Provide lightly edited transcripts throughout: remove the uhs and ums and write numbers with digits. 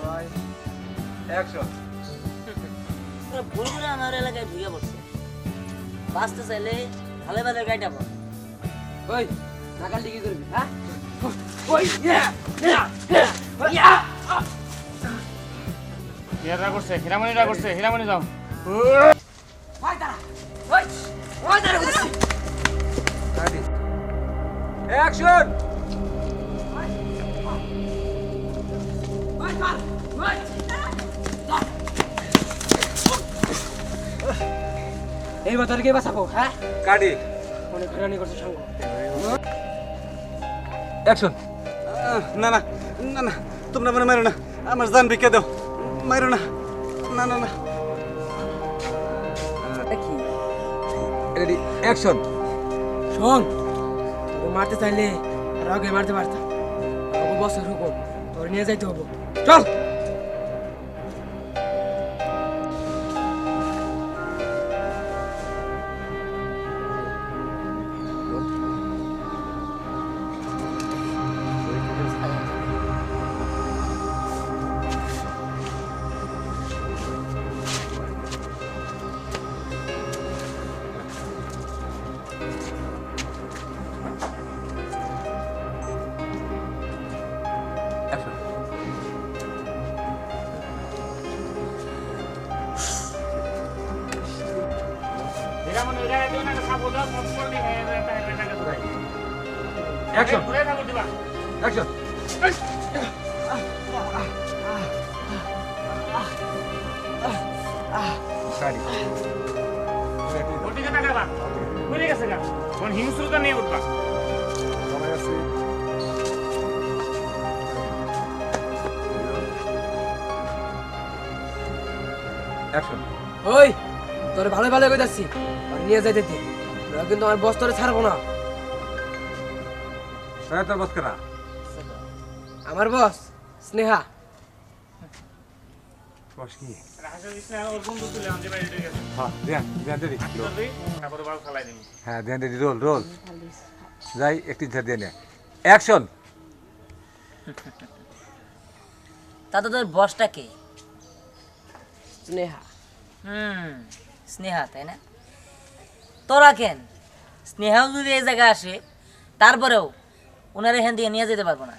ভাই অ্যাকশন ভুল করে আমার এলাকায় ঢুকে পড়ছে বাঁচতে চাইলে ভালো ভালো গাড়িটা পড় ওই নাকালটি কি করবি হ্যাঁ হিরা করছে হিরামণিরা করছে হিরামণি যাও অ্যাকশন এই বাতার কে বাঁচাবো হ্যাঁ কাটি অনেক হয়রানি করছে সঙ্গ অ্যাকশন না না না না তোমরা মানে মারো না আমার জান ভিক্ষা দাও মারো না না না না কি রেডি অ্যাকশন শোন তোকে মারতে চাইলে আর আগে মারতে পারতাম তোকে বসের হুকুম তোর নিয়ে যাইতে হবো চল অ্যাকশন হিরামণিরা দিও না সাপোর্ট দাও সব করে দিই এটা এটা না ভাই অ্যাকশন পুরো সাপোর্ট দিবা অ্যাকশন কাটি ওটিকে টাকাবা বুঝে গেছে গা কোন হিংস্রতা নিয়ে উঠবা সময় আছে অ্যাকশন ওই তোর ভালো ভালো কই যাচ্ছি আর নিয়ে যাইতে দে না কিন্তু আমার বস তোরে ছাড়বো না তোর বস করা আমার বস স্নেহা বস কি রাহাসা দিছ না ওর বন্ধু তুলে আনতে বাইরে গেছে হ্যাঁ দেন দেন দেরি করবি তারপরে বাল চালাই দিবি হ্যাঁ দেন দেরি রোল রোল যাই একটি ঝাড় দিয়ে নে অ্যাকশন তাতে তোর বসটা কে স্নেহা স্নেহা তাই না তোরা কেন স্নেহাও যদি এই জায়গায় আসে তারপরেও ওনার এখান থেকে নিয়ে যেতে পারবো না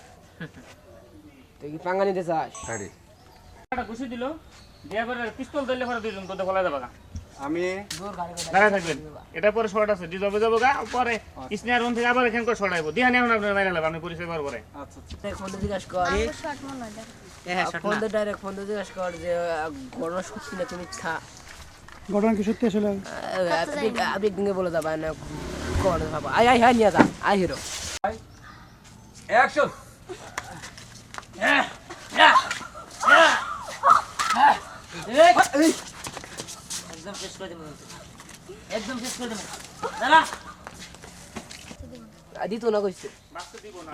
তুই কি পাঙ্গা নিতে চাস কাটি একটা ঘুষি দিল দিয়া পরে পিস্তল দিলে পরে দুইজন তোদের ফলাই দেবা আমি দাঁড়ায় থাকবেন এটা পরে শর্ট আছে দি যাবে যাবো গা পরে স্নেহার রুম থেকে আবার এখান করে শর্ট আইবো দিহানি এখন আপনার বাইরে লাগবে আপনি পরিচয় পাওয়ার পরে আচ্ছা ফোন জিজ্ঞাসা কর ফোন ডাইরেক্ট ফোন জিজ্ঞাসা কর যে ঘটনা সত্যি না তুমি ঘটনা কি সত্যি আসলে আপনি একদিনকে বলে যাবা না কোন ভাবা আই আই হ্যাঁ নিয়ে যা আই হিরো অ্যাকশন একদম শেষ করে দেবো একদম শেষ করে দেবো দাঁড়া দিত না কইছে বাঁচতে দিব না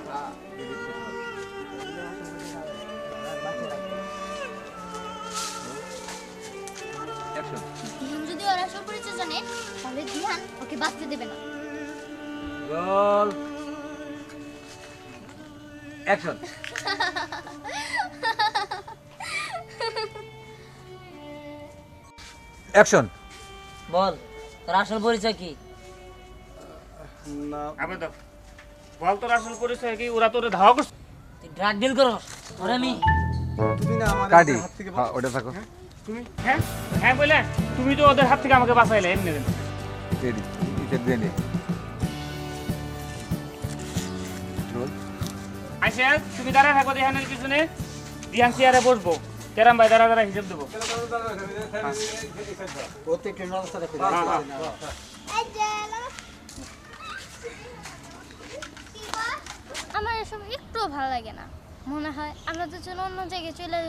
অ্যাকশন দিহান যদি ওর আসল পরিচয় জানে তাহলে দিহান ওকে বাঁচতে দেবে না রোল অ্যাকশন অ্যাকশন বল তোর আসল পরিচয় কি আবার দাও বল তোর আসল পরিচয় কি ওরা তোরে ধাওয়া করছে তুই ড্রাগ ডিল করস তোর আমি কাটি হ্যাঁ ওটা থাকো তুমি হ্যাঁ হ্যাঁ বলে তুমি তো ওদের হাত থেকে আমাকে বাঁচাইলে এমনি দিন রেডি এটা দিয়ে নে রোল আইসা তুমি দাঁড়ায় থাকো দিহানের পিছনে দিহান চেয়ারে বসবো কেরাম ভাই দাঁড়া দাঁড়া হিসেব দেবো আমার এসব একটু ভালো লাগে না মনে হয় আমরা দুজন অন্য জায়গায় চলে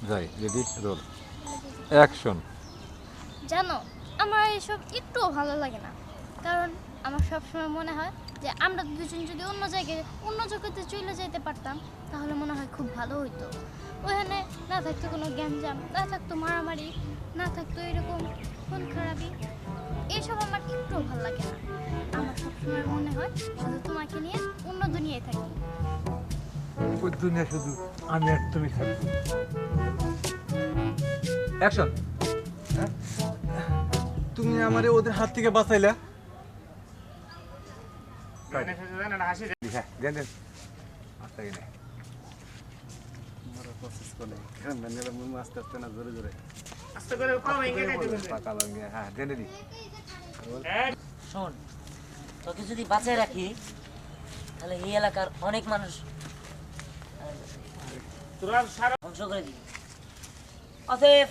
যাই রেডি রোল অ্যাকশন জানো আমার এসব একটুও ভালো লাগে না কারণ আমার সবসময় মনে হয় যে আমরা দুজন যদি অন্য জায়গায় অন্য জগতে চলে যেতে পারতাম তাহলে মনে হয় খুব ভালো হতো ওখানে না থাকতো কোনো গ্যাঞ্জাম না থাকতো মারামারি না থাকতো এরকম খুন খারাপি এইসব আমার একটুও ভালো লাগে না আমার সবসময় মনে হয় শুধু তোমাকে নিয়ে অন্য দুনিয়ায় থাকি ওই দুনিয়া শুধু আমি আর তুমি থাকবো। অ্যাকশন। তুমি আমারে ওদের হাত থেকে বাঁচাইলা। হাসি দেন। হ্যাঁ দেন দেন আস্তে গেলে আস্তে আস্তে না জোরে জোরে। আস্তে করে পাও ভেঙে দিবেন। পাকা লঙ্গে হ্যাঁ দেন দি শোন, তোকে যদি বাঁচায় রাখি তাহলে এই এলাকার অনেক মানুষ তোরা সারা ধ্বংস করে দিবি। অতএব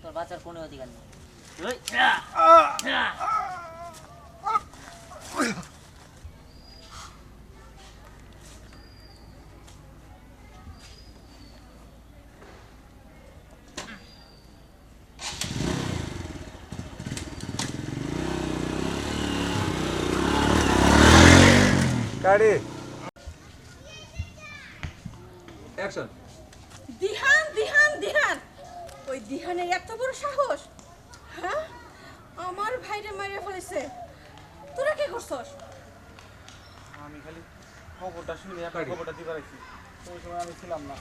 তোর বাঁচার কোনো অধিকার নেই। ওই, গাড়ি অ্যাকশন। দিহান দিহান দিহান ওই দিহানের এত বড় সাহস, হ্যাঁ আমার ভাইরে মারিয়ে ফেলেছে। তোরা কি করছস? আমি খালি খবরটা শুনে খবরটা দিবার আইছি। ওই সময় আমি ছিলাম না।